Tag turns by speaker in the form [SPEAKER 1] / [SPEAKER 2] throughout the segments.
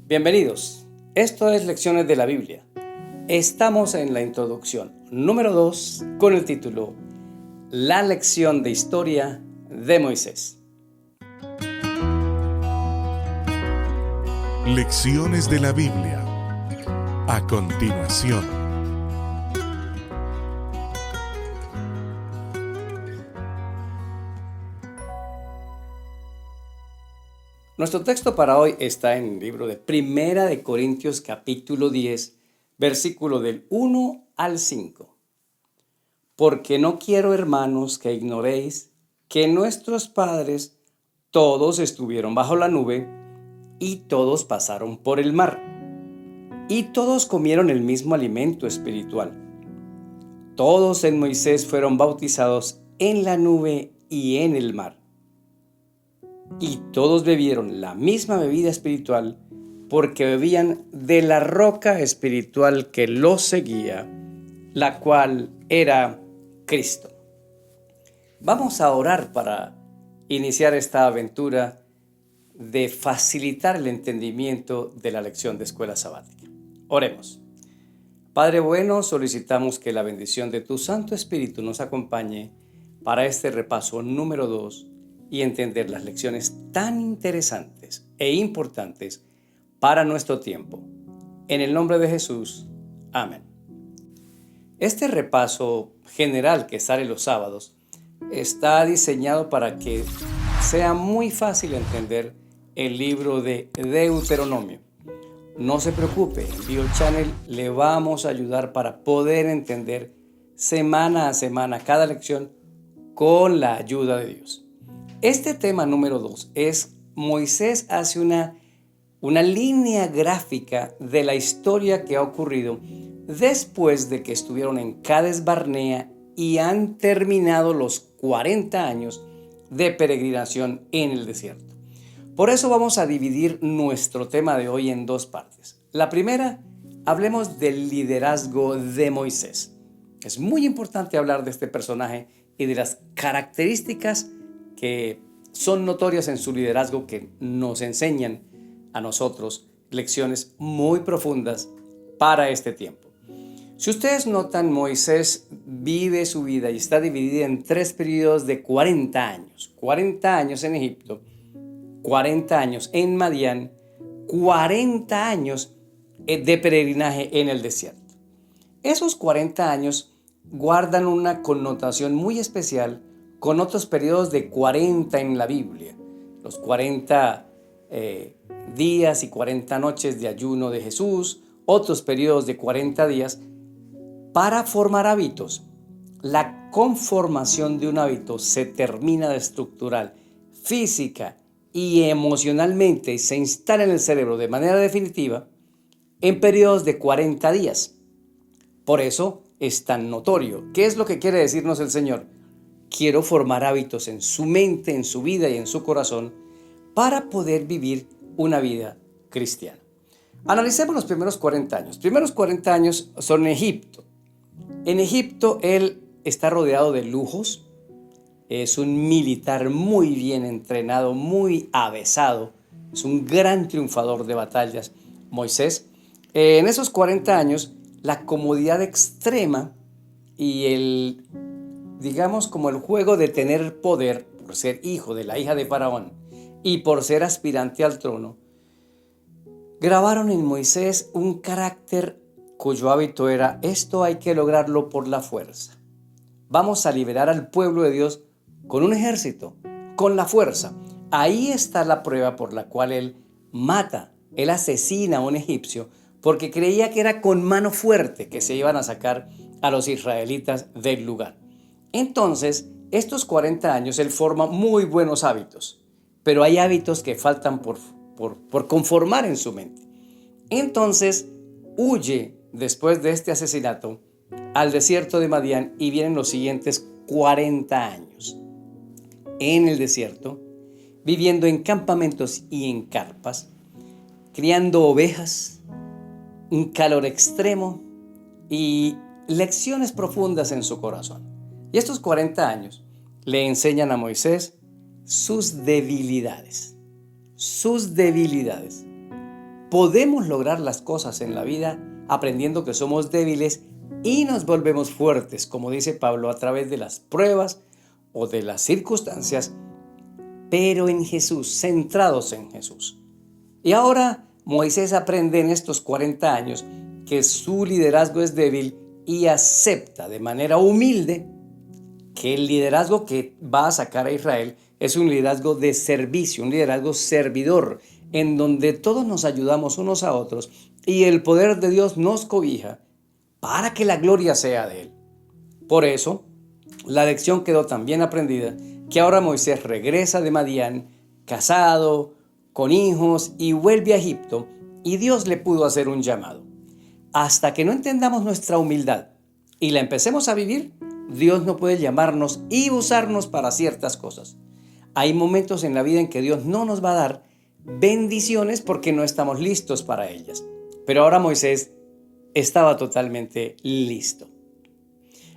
[SPEAKER 1] Bienvenidos. Esto es Lecciones de la Biblia. Estamos en la introducción número 2 con el título La lección de historia de Moisés.
[SPEAKER 2] Lecciones de la Biblia. A continuación.
[SPEAKER 1] Nuestro texto para hoy está en el libro de Primera de Corintios capítulo 10, versículo del 1 al 5. Porque no quiero, hermanos, que ignoréis que nuestros padres todos estuvieron bajo la nube y todos pasaron por el mar y todos comieron el mismo alimento espiritual. Todos en Moisés fueron bautizados en la nube y en el mar. Y todos bebieron la misma bebida espiritual porque bebían de la roca espiritual que los seguía, la cual era Cristo. Vamos a orar para iniciar esta aventura de facilitar el entendimiento de la lección de escuela sabática. Oremos. Padre bueno, solicitamos que la bendición de tu Santo Espíritu nos acompañe para este repaso número 2 y entender las lecciones tan interesantes e importantes para nuestro tiempo. En el nombre de Jesús. Amén. Este repaso general que sale los sábados está diseñado para que sea muy fácil entender el libro de Deuteronomio. No se preocupe, en BioChannel le vamos a ayudar para poder entender semana a semana cada lección con la ayuda de Dios. Este tema número 2 es Moisés hace una línea gráfica de la historia que ha ocurrido después de que estuvieron en Cades Barnea y han terminado los 40 años de peregrinación en el desierto. Por eso vamos a dividir nuestro tema de hoy en dos partes. La primera, hablemos del liderazgo de Moisés. Es muy importante hablar de este personaje y de las características que son notorias en su liderazgo que nos enseñan a nosotros lecciones muy profundas para este tiempo. Si ustedes notan, Moisés vive su vida y está dividida en 3 periodos de 40 años. 40 años en Egipto, 40 años en Madián, 40 años de peregrinaje en el desierto. Esos 40 años guardan una connotación muy especial con otros periodos de 40 en la Biblia, los 40 días y 40 noches de ayuno de Jesús, otros periodos de 40 días, para formar hábitos. La conformación de un hábito se termina de estructurar física y emocionalmente y se instala en el cerebro de manera definitiva en periodos de 40 días. Por eso es tan notorio. ¿Qué es lo que quiere decirnos el Señor? Quiero formar hábitos en su mente, en su vida y en su corazón para poder vivir una vida cristiana. Analicemos los primeros 40 años. Los primeros 40 años son en Egipto. En Egipto él está rodeado de lujos. Es un militar muy bien entrenado, muy avesado. Es un gran triunfador de batallas, Moisés. En esos 40 años, la comodidad extrema y como el juego de tener poder por ser hijo de la hija de Faraón y por ser aspirante al trono, grabaron en Moisés un carácter cuyo hábito era: esto hay que lograrlo por la fuerza. Vamos a liberar al pueblo de Dios con un ejército, con la fuerza. Ahí está la prueba por la cual él asesina a un egipcio, porque creía que era con mano fuerte que se iban a sacar a los israelitas del lugar. Entonces, estos 40 años él forma muy buenos hábitos, pero hay hábitos que faltan por conformar en su mente. Entonces, huye después de este asesinato al desierto de Madián y vienen los siguientes 40 años en el desierto, viviendo en campamentos y en carpas, criando ovejas, un calor extremo y lecciones profundas en su corazón. Y estos 40 años le enseñan a Moisés sus debilidades. podemos lograr las cosas en la vida aprendiendo que somos débiles y nos volvemos fuertes, como dice Pablo, a través de las pruebas o de las circunstancias, pero en Jesús, centrados en Jesús. Y ahora Moisés aprende en estos 40 años que su liderazgo es débil y acepta de manera humilde que el liderazgo que va a sacar a Israel es un liderazgo de servicio, un liderazgo servidor, en donde todos nos ayudamos unos a otros y el poder de Dios nos cobija para que la gloria sea de Él. Por eso, la lección quedó tan bien aprendida que ahora Moisés regresa de Madián, casado, con hijos, y vuelve a Egipto, y Dios le pudo hacer un llamado. Hasta que no entendamos nuestra humildad y la empecemos a vivir, Dios no puede llamarnos y usarnos para ciertas cosas. Hay momentos en la vida en que Dios no nos va a dar bendiciones porque no estamos listos para ellas. Pero ahora Moisés estaba totalmente listo.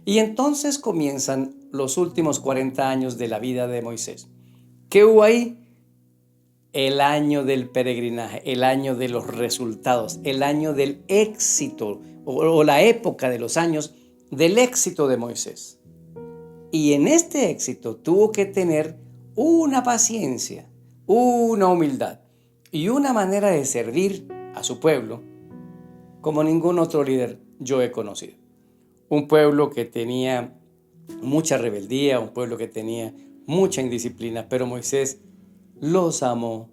[SPEAKER 1] Y entonces comienzan los últimos 40 años de la vida de Moisés. ¿Qué hubo ahí? El año del peregrinaje, el año de los resultados, el año del éxito o la época de los años del éxito de Moisés. Y en este éxito tuvo que tener una paciencia, una humildad y una manera de servir a su pueblo como ningún otro líder yo he conocido. Un pueblo que tenía mucha rebeldía, un pueblo que tenía mucha indisciplina, pero Moisés los amó,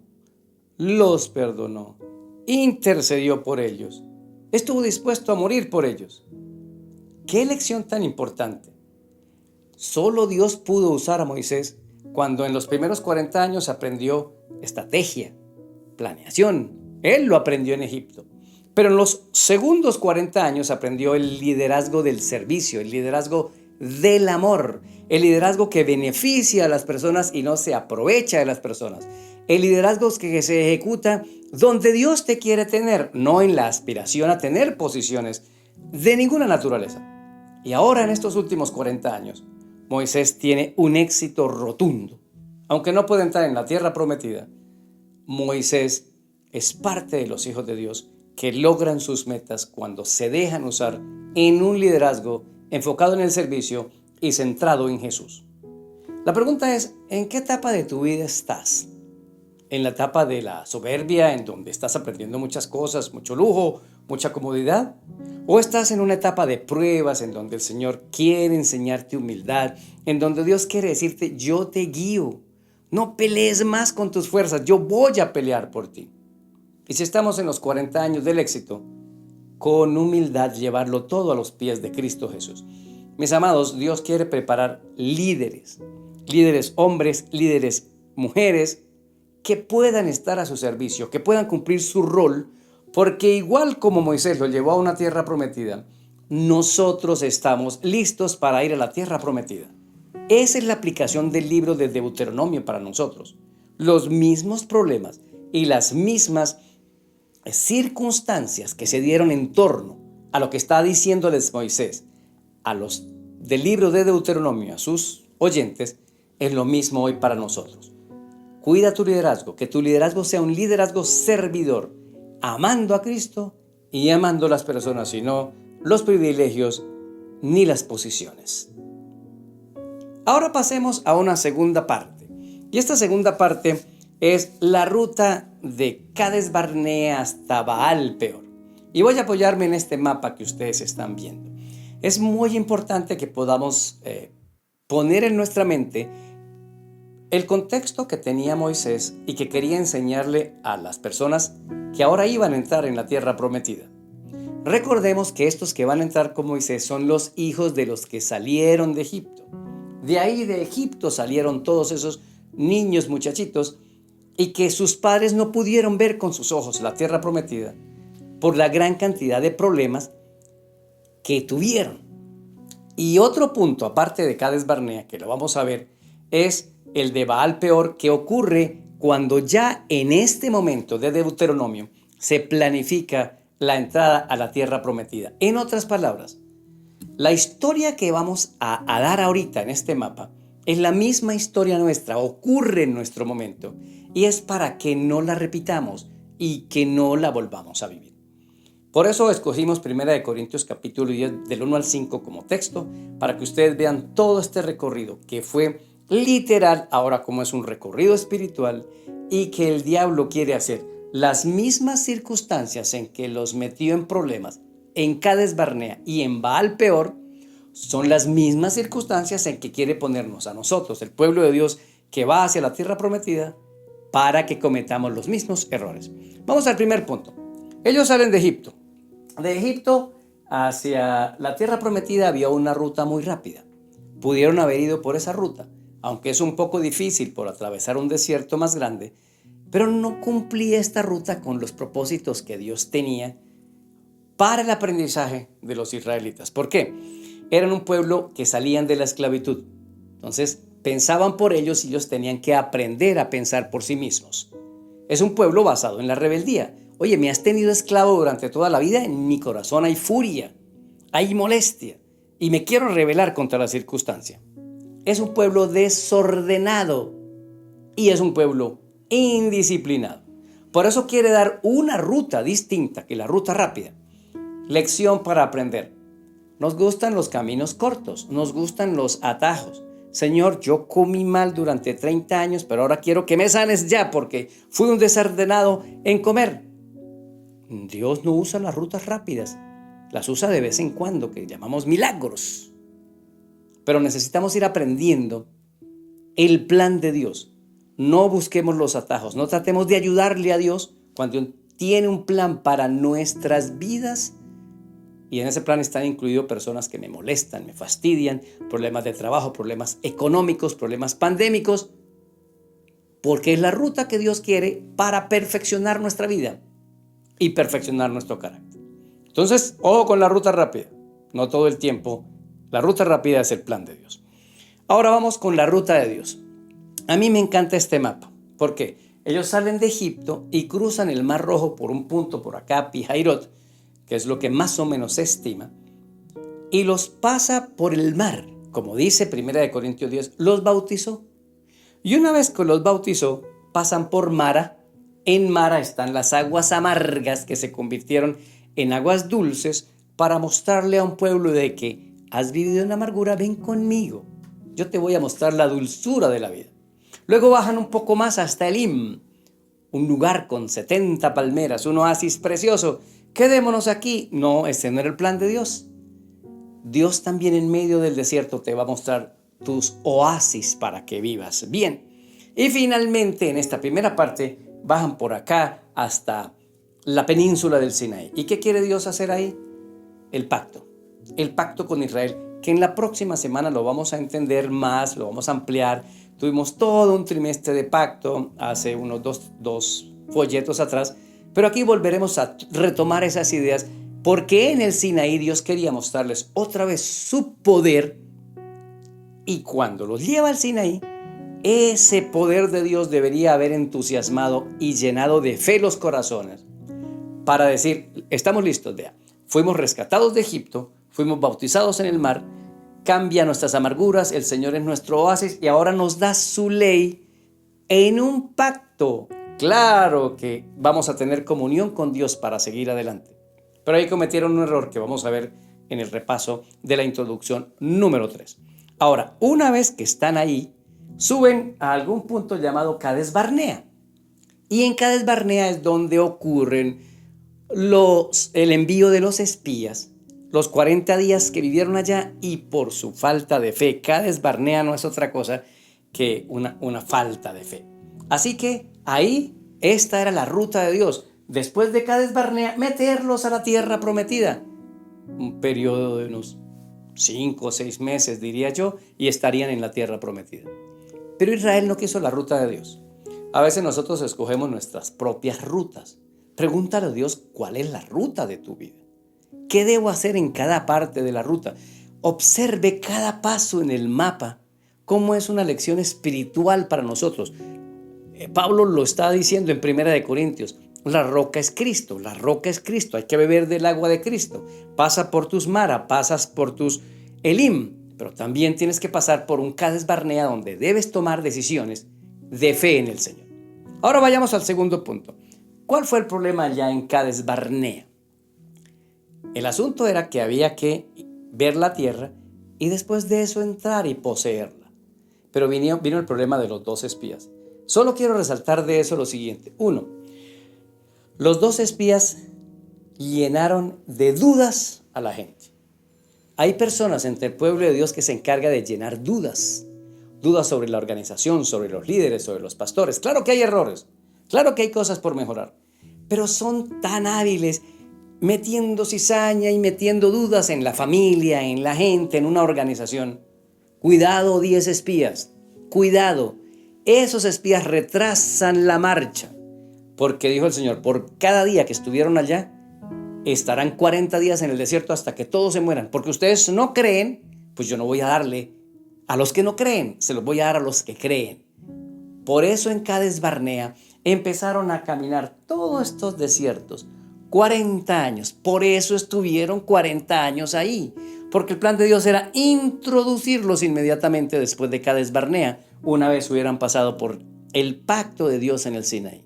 [SPEAKER 1] los perdonó, intercedió por ellos, estuvo dispuesto a morir por ellos. ¡Qué lección tan importante! Solo Dios pudo usar a Moisés cuando en los primeros 40 años aprendió estrategia, planeación. Él lo aprendió en Egipto. Pero en los segundos 40 años aprendió el liderazgo del servicio, el liderazgo del amor, el liderazgo que beneficia a las personas y no se aprovecha de las personas. El liderazgo que se ejecuta donde Dios te quiere tener, no en la aspiración a tener posiciones de ninguna naturaleza. Y ahora en estos últimos 40 años, Moisés tiene un éxito rotundo. Aunque no puede entrar en la tierra prometida, Moisés es parte de los hijos de Dios que logran sus metas cuando se dejan usar en un liderazgo enfocado en el servicio y centrado en Jesús. La pregunta es, ¿en qué etapa de tu vida estás? ¿En la etapa de la soberbia, en donde estás aprendiendo muchas cosas, mucho lujo, mucha comodidad? ¿O estás en una etapa de pruebas, en donde el Señor quiere enseñarte humildad, en donde Dios quiere decirte, yo te guío, no pelees más con tus fuerzas, yo voy a pelear por ti? Y si estamos en los 40 años del éxito, con humildad llevarlo todo a los pies de Cristo Jesús. Mis amados, Dios quiere preparar líderes hombres, líderes mujeres, que puedan estar a su servicio, que puedan cumplir su rol, porque igual como Moisés lo llevó a una tierra prometida, nosotros estamos listos para ir a la tierra prometida. Esa es la aplicación del libro de Deuteronomio para nosotros. Los mismos problemas y las mismas circunstancias que se dieron en torno a lo que está diciéndoles Moisés a los del libro de Deuteronomio, a sus oyentes, es lo mismo hoy para nosotros. Cuida tu liderazgo, que tu liderazgo sea un liderazgo servidor, amando a Cristo y amando a las personas, y no los privilegios ni las posiciones. Ahora pasemos a una segunda parte, y esta segunda parte es la ruta de Cades Barnea hasta Baal Peor. Y voy a apoyarme en este mapa que ustedes están viendo. Es muy importante que podamos poner en nuestra mente el contexto que tenía Moisés y que quería enseñarle a las personas que ahora iban a entrar en la tierra prometida. Recordemos que estos que van a entrar con Moisés son los hijos de los que salieron de Egipto. De ahí de Egipto salieron todos esos niños, muchachitos, y que sus padres no pudieron ver con sus ojos la tierra prometida por la gran cantidad de problemas que tuvieron. Y otro punto, aparte de Cades Barnea, que lo vamos a ver, es el de Baal Peor, que ocurre cuando ya en este momento de Deuteronomio se planifica la entrada a la tierra prometida. En otras palabras, la historia que vamos a dar ahorita en este mapa es la misma historia nuestra, ocurre en nuestro momento, y es para que no la repitamos y que no la volvamos a vivir. Por eso escogimos 1 Corintios capítulo 10 del 1 al 5 como texto, para que ustedes vean todo este recorrido que fue literal, ahora como es un recorrido espiritual, y que el diablo quiere hacer las mismas circunstancias en que los metió en problemas en Cades Barnea y en Baal Peor, son las mismas circunstancias en que quiere ponernos a nosotros, el pueblo de Dios que va hacia la tierra prometida, para que cometamos los mismos errores. Vamos al primer punto. Ellos salen de Egipto. De Egipto hacia la tierra prometida había una ruta muy rápida. Pudieron haber ido por esa ruta, aunque es un poco difícil por atravesar un desierto más grande, pero no cumplía esta ruta con los propósitos que Dios tenía para el aprendizaje de los israelitas. ¿Por qué? Eran un pueblo que salían de la esclavitud. Entonces pensaban por ellos y ellos tenían que aprender a pensar por sí mismos. Es un pueblo basado en la rebeldía. Oye, me has tenido esclavo durante toda la vida, en mi corazón hay furia, hay molestia y me quiero rebelar contra la circunstancia. Es un pueblo desordenado y es un pueblo indisciplinado. Por eso quiere dar una ruta distinta que la ruta rápida. Lección para aprender. Nos gustan los caminos cortos, nos gustan los atajos. Señor, yo comí mal durante 30 años, pero ahora quiero que me sanes ya porque fui un desordenado en comer. Dios no usa las rutas rápidas, las usa de vez en cuando, que llamamos milagros. Pero necesitamos ir aprendiendo el plan de Dios. No busquemos los atajos, no tratemos de ayudarle a Dios cuando tiene un plan para nuestras vidas. Y en ese plan están incluidos personas que me molestan, me fastidian, problemas de trabajo, problemas económicos, problemas pandémicos, porque es la ruta que Dios quiere para perfeccionar nuestra vida y perfeccionar nuestro carácter. Entonces, ojo con la ruta rápida. No todo el tiempo. La ruta rápida es el plan de Dios. Ahora vamos con la ruta de Dios. A mí me encanta este mapa. ¿Por qué? Ellos salen de Egipto y cruzan el Mar Rojo por un punto por acá, Pihairot, que es lo que más o menos se estima, y los pasa por el mar. Como dice 1 Corintios 10, los bautizó. Y una vez que los bautizó, pasan por Mara. En Mara están las aguas amargas que se convirtieron en aguas dulces para mostrarle a un pueblo de que has vivido en amargura, ven conmigo. Yo te voy a mostrar la dulzura de la vida. Luego bajan un poco más hasta Elim, un lugar con 70 palmeras, un oasis precioso. Quedémonos aquí. No, ese no era el plan de Dios. Dios también en medio del desierto te va a mostrar tus oasis para que vivas bien. Y finalmente en esta primera parte bajan por acá hasta la península del Sinaí. ¿Y qué quiere Dios hacer ahí? El pacto con Israel, que en la próxima semana lo vamos a entender más, lo vamos a ampliar. Tuvimos todo un trimestre de pacto hace unos dos folletos atrás, pero aquí volveremos a retomar esas ideas, porque en el Sinaí Dios quería mostrarles otra vez su poder, y cuando los lleva al Sinaí, ese poder de Dios debería haber entusiasmado y llenado de fe los corazones para decir, estamos listos, vea, fuimos rescatados de Egipto, fuimos bautizados en el mar, cambia nuestras amarguras, el Señor es nuestro oasis y ahora nos da su ley en un pacto. Claro que vamos a tener comunión con Dios para seguir adelante. Pero ahí cometieron un error que vamos a ver en el repaso de la introducción número 3. Ahora, una vez que están ahí, suben a algún punto llamado Cades Barnea. Y en Cades Barnea es donde ocurren el envío de los espías, los 40 días que vivieron allá, y por su falta de fe. Cades Barnea no es otra cosa que una falta de fe. Así que ahí esta era la ruta de Dios. Después de Cades Barnea, meterlos a la tierra prometida. Un periodo de unos 5 o 6 meses, diría yo, y estarían en la tierra prometida. Pero Israel no quiso la ruta de Dios. A veces nosotros escogemos nuestras propias rutas. Pregúntale a Dios cuál es la ruta de tu vida. ¿Qué debo hacer en cada parte de la ruta? Observe cada paso en el mapa, cómo es una lección espiritual para nosotros. Pablo lo está diciendo en 1 Corintios. La roca es Cristo, la roca es Cristo. Hay que beber del agua de Cristo. Pasa por tus Mara, pasas por tus Elim, pero también tienes que pasar por un Cades Barnea donde debes tomar decisiones de fe en el Señor. Ahora vayamos al segundo punto. ¿Cuál fue el problema allá en Cades Barnea? El asunto era que había que ver la tierra y después de eso entrar y poseerla. Pero vino el problema de los 2 espías. Solo quiero resaltar de eso lo siguiente. 1. Los 2 espías llenaron de dudas a la gente. Hay personas entre el pueblo de Dios que se encarga de llenar dudas. Dudas sobre la organización, sobre los líderes, sobre los pastores. Claro que hay errores, claro que hay cosas por mejorar, pero son tan hábiles metiendo cizaña y metiendo dudas en la familia, en la gente, en una organización. Cuidado, 10 espías, cuidado. Esos espías retrasan la marcha, porque dijo el Señor, por cada día que estuvieron allá, estarán 40 días en el desierto hasta que todos se mueran. Porque ustedes no creen, pues yo no voy a darle a los que no creen, se los voy a dar a los que creen. Por eso en Cades Barnea empezaron a caminar todos estos desiertos, 40 años. Por eso estuvieron 40 años ahí, porque el plan de Dios era introducirlos inmediatamente después de Cades Barnea, una vez hubieran pasado por el pacto de Dios en el Sinaí.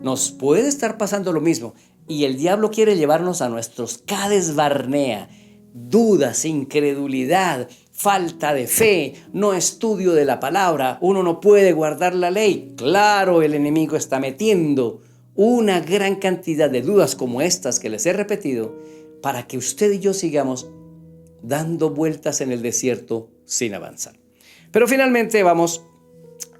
[SPEAKER 1] Nos puede estar pasando lo mismo y el diablo quiere llevarnos a nuestros Cades Barnea. Dudas, incredulidad, falta de fe, no estudio de la palabra, uno no puede guardar la ley. Claro, el enemigo está metiendo una gran cantidad de dudas como estas que les he repetido para que usted y yo sigamos dando vueltas en el desierto sin avanzar. Pero finalmente vamos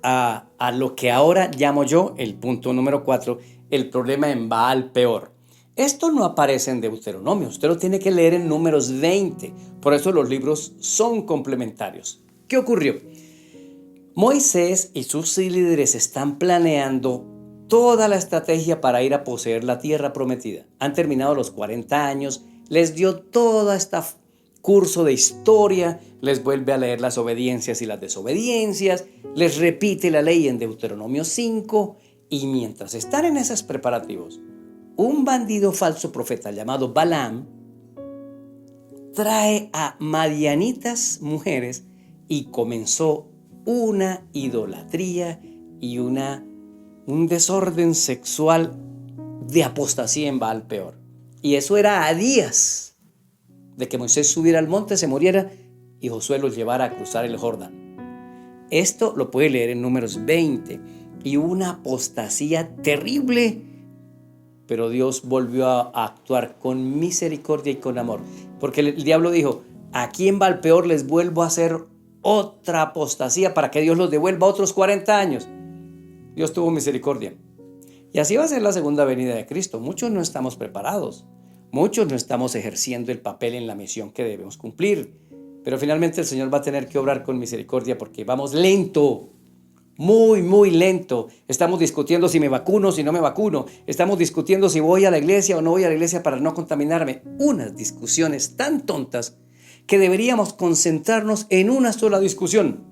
[SPEAKER 1] a lo que ahora llamo yo el punto número 4, el problema en Baal Peor. Esto no aparece en Deuteronomio, usted lo tiene que leer en Números 20, por eso los libros son complementarios. ¿Qué ocurrió? Moisés y sus líderes están planeando toda la estrategia para ir a poseer la tierra prometida. Han terminado los 40 años, les dio toda esta curso de historia, les vuelve a leer las obediencias y las desobediencias, les repite la ley en Deuteronomio 5 y mientras están en esos preparativos, un bandido falso profeta llamado Balaam trae a madianitas mujeres y comenzó una idolatría y un desorden sexual de apostasía en Baal Peor. Y eso era a días de que Moisés subiera al monte, se muriera y Josué los llevara a cruzar el Jordán. Esto lo puede leer en Números 20. Y una apostasía terrible, pero Dios volvió a actuar con misericordia y con amor. Porque el diablo dijo, aquí en Baal Peor les vuelvo a hacer otra apostasía para que Dios los devuelva otros 40 años. Dios tuvo misericordia. Y así va a ser la segunda venida de Cristo. Muchos no estamos preparados. Muchos no estamos ejerciendo el papel en la misión que debemos cumplir. Pero finalmente el Señor va a tener que obrar con misericordia porque vamos lento. Muy lento. Estamos discutiendo si me vacuno, si no me vacuno. Estamos discutiendo si voy a la iglesia o no voy a la iglesia para no contaminarme. Unas discusiones tan tontas que deberíamos concentrarnos en una sola discusión.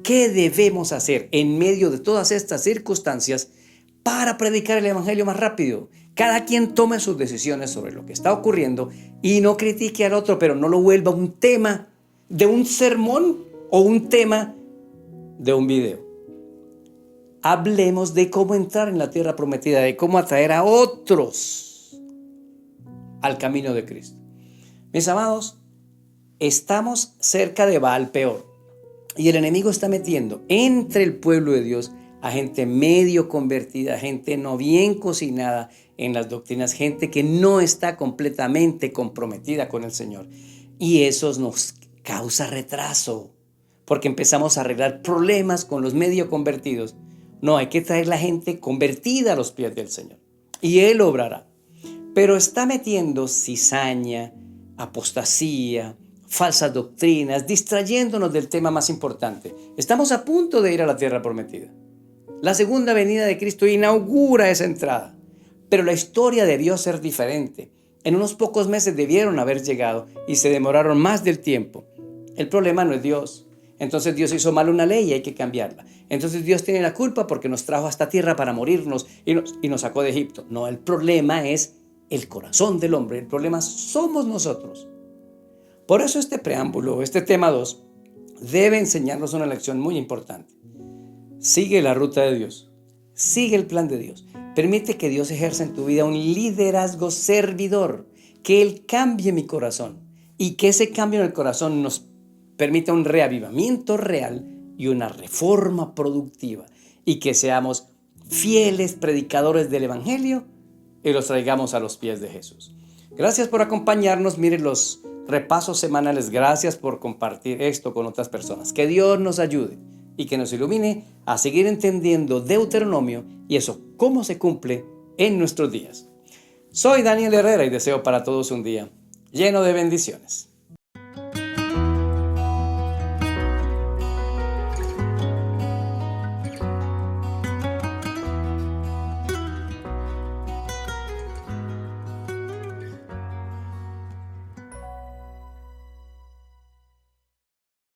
[SPEAKER 1] ¿Qué debemos hacer en medio de todas estas circunstancias para predicar el evangelio más rápido? Cada quien tome sus decisiones sobre lo que está ocurriendo y no critique al otro, pero no lo vuelva un tema de un sermón o un tema de un video. Hablemos de cómo entrar en la tierra prometida, de cómo atraer a otros al camino de Cristo. Mis amados, estamos cerca de Baal Peor y el enemigo está metiendo entre el pueblo de Dios a gente medio convertida, gente no bien cocinada en las doctrinas, gente que no está completamente comprometida con el Señor. Y eso nos causa retraso, porque empezamos a arreglar problemas con los medio convertidos. No, hay que traer la gente convertida a los pies del Señor y Él obrará. Pero está metiendo cizaña, apostasía, falsas doctrinas, distrayéndonos del tema más importante. Estamos a punto de ir a la tierra prometida. La segunda venida de Cristo inaugura esa entrada, pero la historia debió ser diferente. En unos pocos meses debieron haber llegado y se demoraron más del tiempo. El problema no es Dios. Entonces Dios hizo mal una ley y hay que cambiarla. Entonces Dios tiene la culpa porque nos trajo a esta tierra para morirnos y nos sacó de Egipto. No, el problema es el corazón del hombre. El problema somos nosotros. Por eso este preámbulo, este tema 2, debe enseñarnos una lección muy importante. Sigue la ruta de Dios. Sigue el plan de Dios. Permite que Dios ejerza en tu vida un liderazgo servidor, que Él cambie mi corazón y que ese cambio en el corazón nos permita un reavivamiento real y una reforma productiva, y que seamos fieles predicadores del Evangelio y los traigamos a los pies de Jesús. Gracias por acompañarnos. Miren los repasos semanales. Gracias por compartir esto con otras personas. Que Dios nos ayude y que nos ilumine a seguir entendiendo Deuteronomio y eso cómo se cumple en nuestros días. Soy Daniel Herrera y deseo para todos un día lleno de bendiciones.